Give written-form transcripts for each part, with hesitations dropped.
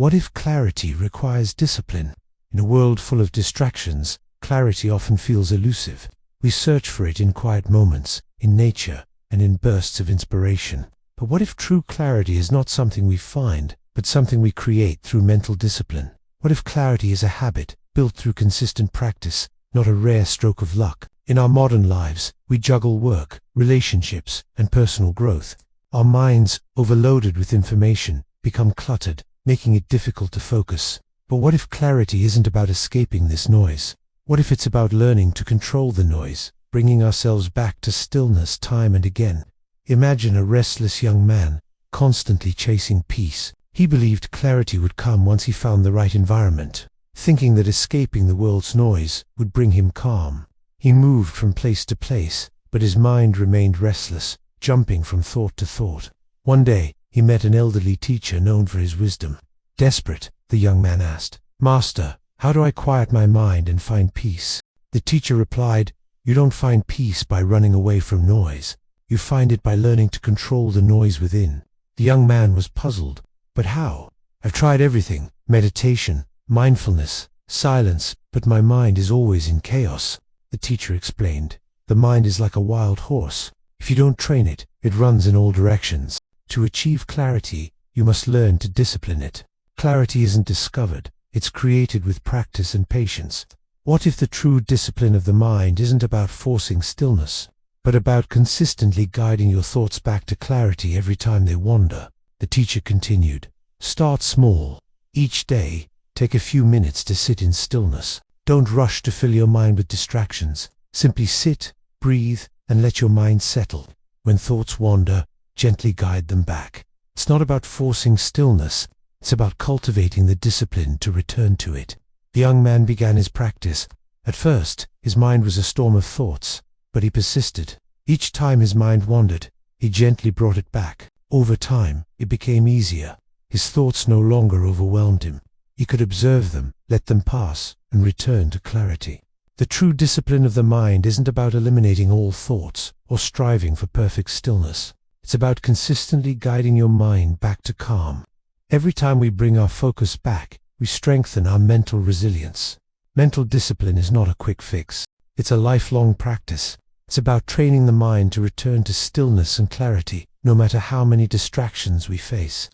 What if clarity requires discipline? In a world full of distractions, clarity often feels elusive. We search for it in quiet moments, in nature, and in bursts of inspiration. But what if true clarity is not something we find, but something we create through mental discipline? What if clarity is a habit, built through consistent practice, not a rare stroke of luck? In our modern lives, we juggle work, relationships, and personal growth. Our minds, overloaded with information, become cluttered, making it difficult to focus. But what if clarity isn't about escaping this noise? What if it's about learning to control the noise, bringing ourselves back to stillness time and again? Imagine a restless young man, constantly chasing peace. He believed clarity would come once he found the right environment, thinking that escaping the world's noise would bring him calm. He moved from place to place, but his mind remained restless, jumping from thought to thought. One day, he met an elderly teacher known for his wisdom. Desperate, the young man asked, "Master, how do I quiet my mind and find peace?" The teacher replied, "You don't find peace by running away from noise. You find it by learning to control the noise within." The young man was puzzled. "But how? I've tried everything, meditation, mindfulness, silence, but my mind is always in chaos." The teacher explained, "The mind is like a wild horse. If you don't train it, it runs in all directions. To achieve clarity, you must learn to discipline it. Clarity isn't discovered, it's created with practice and patience." What if the true discipline of the mind isn't about forcing stillness, but about consistently guiding your thoughts back to clarity every time they wander? The teacher continued, "Start small. Each day, take a few minutes to sit in stillness. Don't rush to fill your mind with distractions. Simply sit, breathe, and let your mind settle. When thoughts wander, gently guide them back." It's not about forcing stillness, it's about cultivating the discipline to return to it. The young man began his practice. At first, his mind was a storm of thoughts, but he persisted. Each time his mind wandered, he gently brought it back. Over time, it became easier. His thoughts no longer overwhelmed him. He could observe them, let them pass, and return to clarity. The true discipline of the mind isn't about eliminating all thoughts or striving for perfect stillness. It's about consistently guiding your mind back to calm. Every time we bring our focus back, we strengthen our mental resilience. Mental discipline is not a quick fix. It's a lifelong practice. It's about training the mind to return to stillness and clarity, no matter how many distractions we face.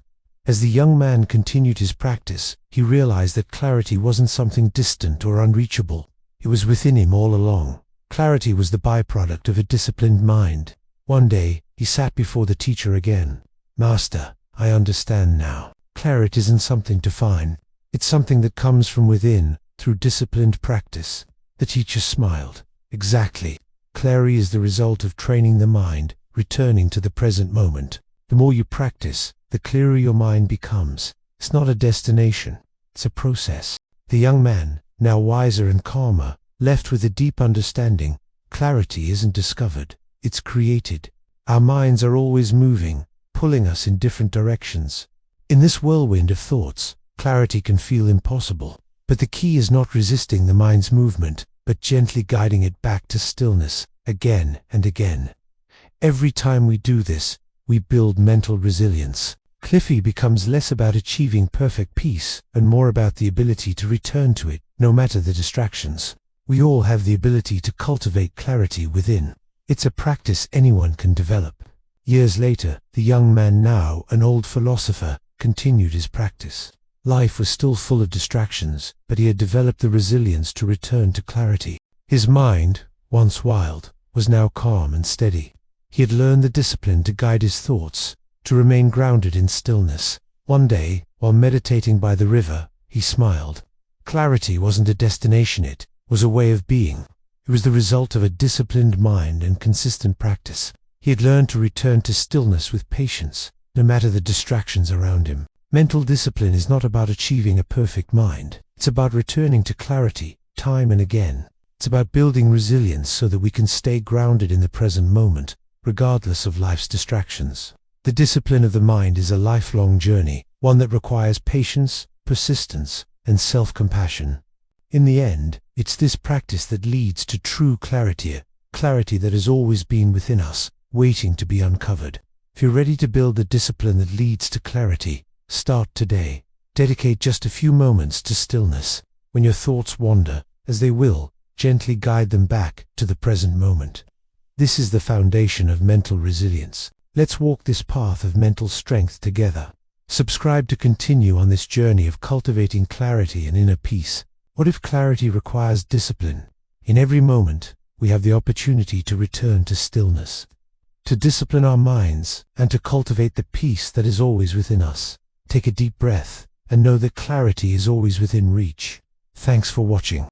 As the young man continued his practice, he realized that clarity wasn't something distant or unreachable. It was within him all along. Clarity was the byproduct of a disciplined mind. One day, he sat before the teacher again. "Master, I understand now. Clarity isn't something to find. It's something that comes from within, through disciplined practice." The teacher smiled. "Exactly. Clarity is the result of training the mind, returning to the present moment. The more you practice, the clearer your mind becomes. It's not a destination, it's a process." The young man, now wiser and calmer, left with a deep understanding. Clarity isn't discovered, it's created. Our minds are always moving, pulling us in different directions. In this whirlwind of thoughts, clarity can feel impossible. But the key is not resisting the mind's movement, but gently guiding it back to stillness, again and again. Every time we do this, we build mental resilience. Clarity becomes less about achieving perfect peace and more about the ability to return to it, no matter the distractions. We all have the ability to cultivate clarity within. It's a practice anyone can develop. Years later, the young man, now an old philosopher, continued his practice. Life was still full of distractions, but he had developed the resilience to return to clarity. His mind, once wild, was now calm and steady. He had learned the discipline to guide his thoughts, to remain grounded in stillness. One day, while meditating by the river, he smiled. Clarity wasn't a destination, it was a way of being. It was the result of a disciplined mind and consistent practice. He had learned to return to stillness with patience, no matter the distractions around him. Mental discipline is not about achieving a perfect mind. It's about returning to clarity, time and again. It's about building resilience so that we can stay grounded in the present moment, regardless of life's distractions. The discipline of the mind is a lifelong journey, one that requires patience, persistence, and self-compassion. In the end, it's this practice that leads to true clarity, clarity that has always been within us, waiting to be uncovered. If you're ready to build the discipline that leads to clarity, start today. Dedicate just a few moments to stillness. When your thoughts wander, as they will, gently guide them back to the present moment. This is the foundation of mental resilience. Let's walk this path of mental strength together. Subscribe to continue on this journey of cultivating clarity and inner peace. What if clarity requires discipline? In every moment, we have the opportunity to return to stillness, to discipline our minds, and to cultivate the peace that is always within us. Take a deep breath and know that clarity is always within reach. Thanks for watching.